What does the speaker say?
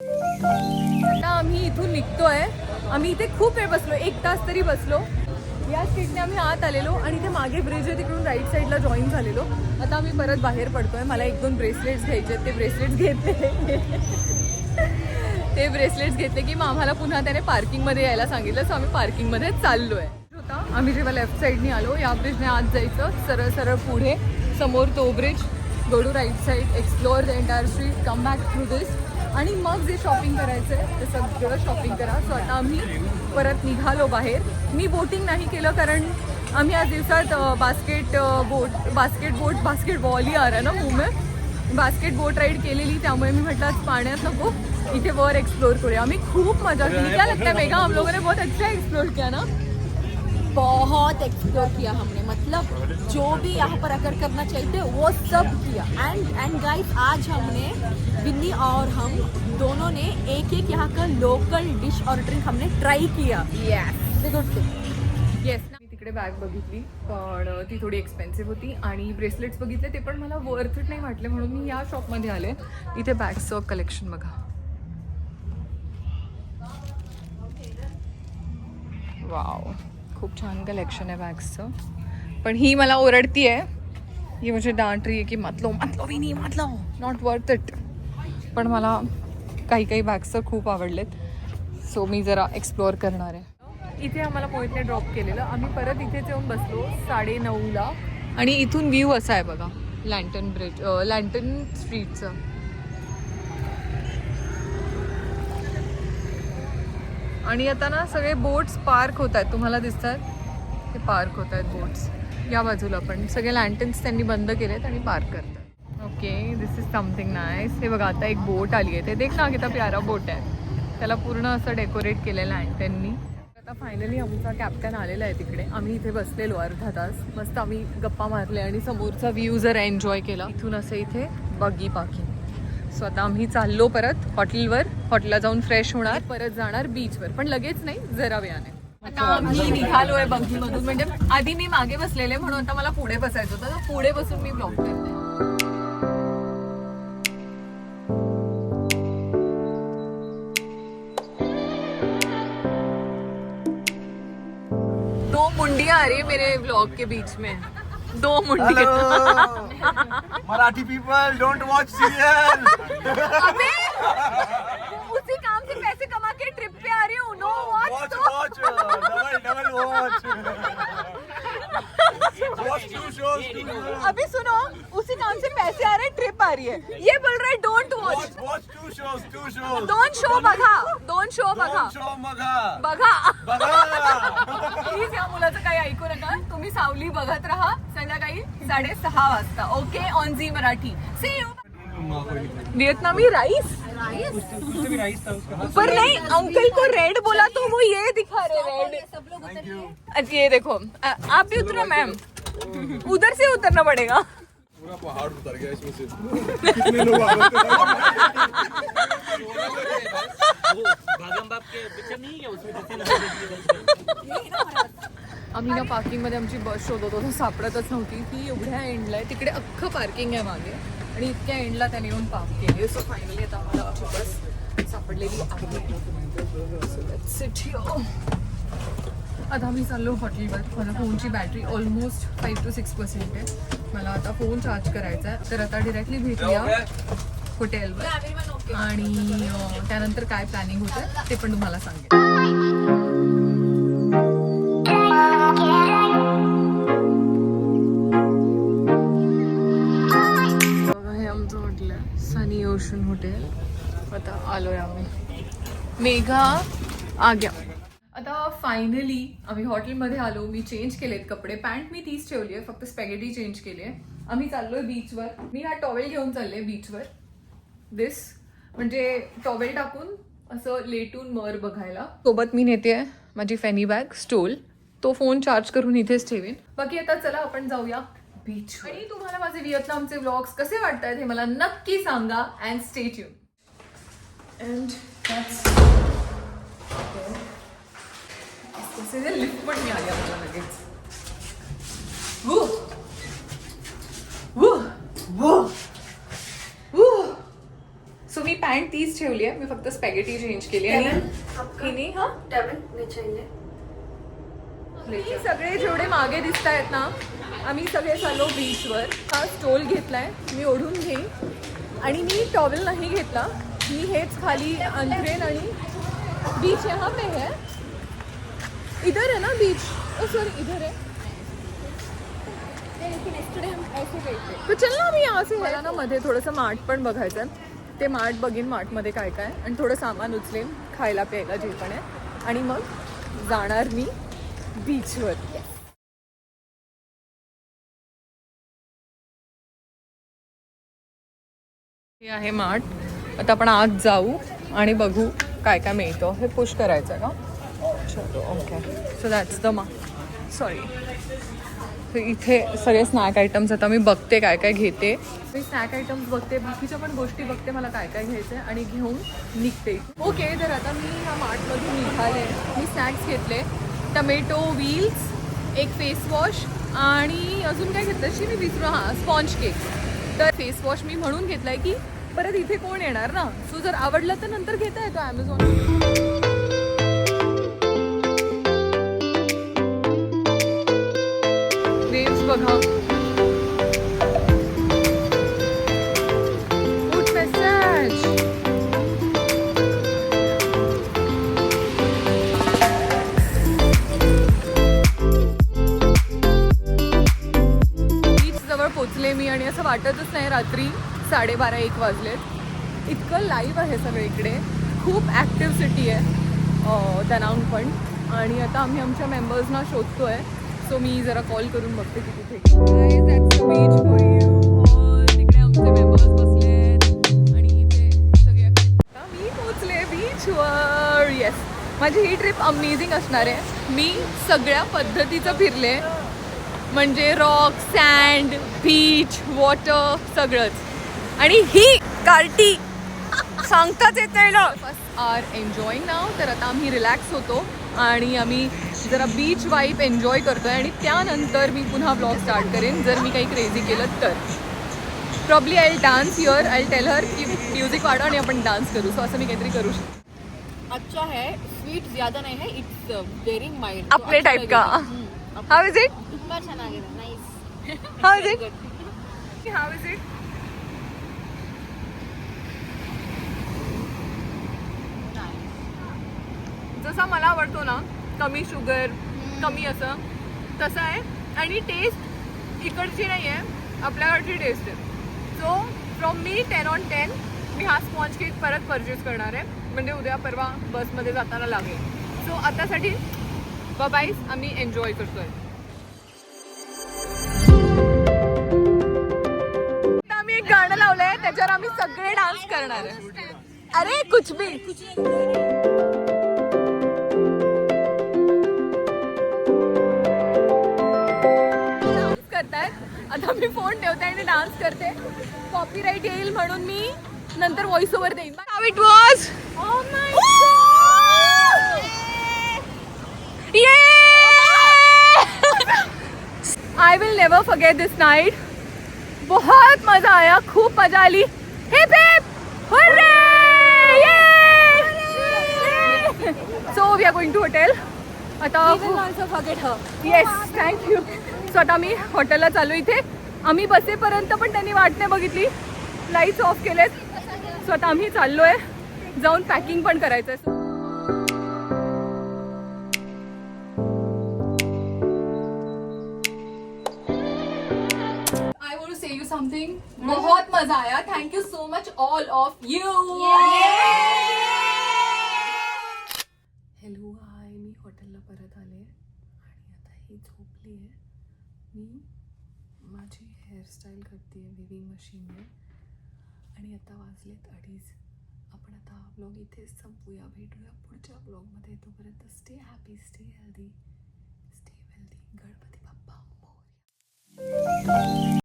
आता आम्ही इथून निघतोय. आम्ही इथे खूप वेळ बसलो, 1 तास तरी बसलो. या स्ट्रीटने आम्ही आत आलेलो आणि ते मागे ब्रिज आहे तिकडून राईट साईडला जॉईन झालेलो. आता आम्ही परत बाहेर पडतोय. मला 1-2 ब्रेसलेट्स घ्यायचे, ते ब्रेसलेट्स घेतले. ते ब्रेसलेट्स घेतले की मग आम्हाला पुन्हा त्याने पार्किंगमध्ये यायला सांगितलं. सो आम्ही पार्किंगमध्ये चाललोय. होता आम्ही जेव्हा लेफ्ट साईडने आलो, या ब्रिजने आत जायचं, सरळ सरळ पुढे समोर तो bridge, go to right side, explore the entire street, come back through this आणि मग जे शॉपिंग करायचं आहे ते सगळं शॉपिंग करा. सो आता आम्ही परत निघालो बाहेर. मी बोटिंग नाही केलं कारण आम्ही आज दिवसात बास्केट बॉल ही आ रहा है ना मुंह में, बास्केट बोट राईड केलेली. त्यामुळे मी म्हटलं आज पाण्यात नको, इथे वर एक्सप्लोर करूया. आम्ही खूप मजा केली. क्या लगता है मेघा, हम लोगों ने बहुत अच्छा एक्सप्लोर किया ना? बहुत एक्सप्लोर किया हमने, मतलब जो भी यहाँ पर अगर करना चाहिए वो सब किया. एंड गाइस, आज हमने बिन्नी और हम दोनों ने एक यहाँ का लोकल डिश और ड्रिंक हमने ट्राई किया. Good thing. येस. मी तिकडे बॅग बघितली पण ती थोडी एक्सपेन्सिव्ह होती आणि ब्रेसलेट्स बघितले ते पण मला वर्थ इट नाही वाटले, म्हणून मी या शॉपमध्ये आले. इथे बॅग्सचं कलेक्शन बघा. वाव, खूप छान कलेक्शन आहे बॅग्सचं. पण ही मला ओरडती आहे, ही मुझे डांट रही है की मत लो विनी, मत लो, नॉट वर्थ इट. पण मला काही बॅग्स खूप आवडलेत. सो मी जरा एक्सप्लोअर करणार आहे. इथे आम्हाला मोहितने ड्रॉप केलेलं. आम्ही परत इथेच येऊन बसलो 9:30ला आणि इथून व्ह्यू असा आहे बघा लँटन स्ट्रीटचं. आणि आता ना सगळे बोट्स पार्क होत आहेत, तुम्हाला दिसतात ते पार्क होत आहेत बोट्स. या बाजूला पण सगळे लँटन्स त्यांनी बंद केलेत आणि पार्क करतात. Okay, this is something nice. हे बघा आता एक बोट आली आहे, ते देख ना किती प्यारा बोट आहे. त्याला पूर्ण असं डेकोरेट केलेलं लँटननी. आता फायनली आमचा कॅप्टन आलेला आहे तिकडे. आम्ही इथे बसलेलो अर्धा तास, मस्त आम्ही गप्पा मारले आणि समोरचा व्ह्यू जरा एन्जॉय केला. इथून असं इथे बगी पार्किंग. सो आता आम्ही चाललो परत हॉटेलला जाऊन फ्रेश होणार, परत जाणार बीचवर, पण लगेच नाही, जरा वेळाने. आता आम्ही निघालोय बंगीमधून. म्हणजे आधी मी मागे बसलेले म्हणून आता मला पुढे बसायचं होतं, तर पुढे बसून मी ब्लॉग करते. दो मुंडियां आ रही है मेरे व्लॉग के बीच में. 2 मुंडियां. Marathi people don't watch serial. अबे उसी काम से पैसे कमा के ट्रिप पे आ रही हूँ. No watch double watch. अभी सुनो, उसी काम से पैसे आ रहे हैं, ट्रिप आ रही है. ये बोल रहा है don't watch. Watch two shows. 2 show बघा. 2 शो बघा. प्लीज या मुलाचं काही ऐकू नका. तुम्ही सावली बघत राहा संध्याकाळी 6:30 वाजता. Okay, on Zee Marathi. See you. Vietnamese rice. पर नहीं, अंकल को रेड बोला तो वो ये दिखा रहे रेड. सब लोग उतरिए. अच्छा ये देखो, आप भी उतरो मैम. उधर से उतरना पड़ेगा. पूरा पहाड़ उतर गया इसमें से. कितने लोग आ रहे आम्ही ना पार्किंगमध्ये आमची बस शोधत होतो, सापडतच नव्हती. ती एवढ्या एंडला आहे, तिकडे अख्खं पार्किंग आहे मागे आणि इतक्या एंडला त्याने येऊन पार्क केली. सो फायनली आता आम्हाला आमची बस सापडलेली आहे. आता आम्ही चाललो हॉटेलवर. माझ्या फोनची बॅटरी ऑलमोस्ट 5 to 6% आहे. मला आता फोन चार्ज करायचा आहे, तर आता डिरेक्टली भेटूया हॉटेलवर आणि त्यानंतर काय प्लॅनिंग होतं ते पण तुम्हाला सांगेन. सनी ओशन हॉटेल. आता आलोय आम्ही. मेघा आ गया. आता फायनली आम्ही हॉटेलमध्ये आलो. मी चेंज केलेत कपडे. पॅन्ट मी तीच ठेवली आहे, फक्त स्पॅगेटी चेंज केली आहे. आम्ही चाललोय बीचवर. मी हा टॉवेल घेऊन चालले बीचवर. दिस म्हणजे टॉवेल टाकून असं लेटून मर बघायला. सोबत मी नेते माझी फॅनी बॅग, स्टोल. तो फोन चार्ज करून इथेच ठेवेन. बाकी आता चला आपण जाऊया बीच. आणि तुम्हाला माझे व्हिएतनामचे व्लॉग्स कसे वाटतात हे मला नक्की सांगा. And stay tune. And lift पण मिळाली आम्हाला लगेच. सो मी पॅन्ट स्टँड तीच ठेवली आहे, मी फक्त स्पॅगेटी चेंज केली आणि हिने ही सगळे जेवढे मागे दिसत आहेत ना, आम्ही सगळे चाललो बीचवर. हा स्टोल घेतलाय, मी ओढून घेईन आणि मी टॉवेल नाही घेतला, मी हेच खाली अंथरेन आणि बीच यहाँ पे है, इधर है ना बीच, ओ सॉरी इधर है. तो चल ना मी यहाँ से. मला ना मध्ये थोडंसं मार्ट पण बघायचं आहे, ते मार्ट बघीन, मार्टमध्ये काय काय आणि थोडं सामान उचलेन, खायला प्यायला जे पण आहे आणि मग जाणार मी बीचवर. हे आहे मार्ट. आता आपण आत जाऊ आणि बघू काय काय मिळतं. हे पुश करायचं आहे का? चलो okay. So that's the mart. Sorry. इथे सगळे स्नॅक आयटम्स. आता मी बघते काय काय घेते. मी स्नॅक आयटम्स बघते, बाकीच्या पण गोष्टी बघते, मला काय काय घ्यायचं आहे आणि घेऊन निघते. ओके, तर आता मी ह्या मार्टमधून निघाले. मी स्नॅक्स घेतले, टमॅटो व्हील्स, एक फेस वॉश आणि अजून काय घेतलं अशी मी विसरू. हां, स्पॉन्ज केक. तर फेस वॉश मी म्हणून घेतला आहे की परत इथे कोण येणार ना, सो जर आवडलं तर नंतर घेता येतो ॲमेझॉन. वेव्स बघा, फूड मॅसेज. बीच जवळ पोचले मी आणि असं वाटतच नाही रात्री 12:30-1 वाजलेत. इतकं लाईव्ह आहे सगळं इकडे, खूप ॲक्टिव्ह सिटी आहे दनांग पण. आणि आता आम्ही आमच्या मेंबर्सना शोधतोय, सो मी जरा कॉल करून बघते की कुठे. तिकडे आमचे मेंबर्स बसलेत आणि इथे सगळे. आता मी पोचले बीचवर. येस, माझी ही ट्रिप अमेझिंग असणार आहे. मी सगळ्या पद्धतीचं फिरले, म्हणजे रॉक, सँड, बीच, वॉटर, सगळंच. आणि ही कार्टी सांगताच येते ना. आर एन्जॉईंग नाव. तर आता आम्ही रिलॅक्स होतो आणि आम्ही जरा बीच वाईब एन्जॉय करतोय आणि त्यानंतर मी पुन्हा ब्लॉग स्टार्ट करेन जर मी काही क्रेझी केलं तर. Probably I will dance here. I will tell her की म्युझिक वाढव आणि आपण डान्स करू. सो असं मी काहीतरी करू शकतो. अच्छा है, स्वीट ज्यादा नहीं है, इट्स वेरी माइल्ड. अपने टाइप का. हाउ इज इट? ತುಂಬಾ ಚೆನ್ನಾಗಿದೆ, nice. How is it? How is it? जसा मला आवडतो ना, कमी शुगर, कमी असं तसं आहे. आणि टेस्ट इकडची नाही आहे, आपल्याकडची टेस्ट आहे. So from me 10 on 10. मी हा स्पॉन्ज केक परत परचेस करणार आहे, म्हणजे उद्या परवा बसमध्ये जाताना लागेल. सो आतासाठी बाय, आम्ही एन्जॉय करतोय. आम्ही एक गाणं लावलंय, त्याच्यावर आम्ही सगळे डान्स करणार आहे. अरे कुछ भी. आता मी फोन ठेवते आणि डान्स करते. कॉपीराईट येईल म्हणून मी नंतर व्हॉइस ओव्हर देईन. How it was. Oh my god. I will never forget this night. बहुत मजा आया, खूप मजा आली. Hip hip hurray. So we are going to hotel. आता येस, थँक्यू. सो आता मी हॉटेलला चालू. इथे आम्ही बसेपर्यंत पण त्यांनी वाट नाही बघितली, लाईट्स ऑफ केलेत. सो आता आम्ही चाललोय, जाऊन पॅकिंग पण करायचंय. I want to say you something. बहुत मजा आया. Thank you so much all of you. Hello, hi. मी हॉटेलला परत आले आणि आता ही झोपली आहे. मी माझी हेअरस्टाईल करते आहे विविंग मशीनने आणि आता वाजलेत 2:30. आपण आता हा ब्लॉग इथेच संपूया. भेटूया पुढच्या ब्लॉगमध्ये. तोपर्यंत stay happy, stay healthy, stay wealthy. Ganpati Bappa Morya.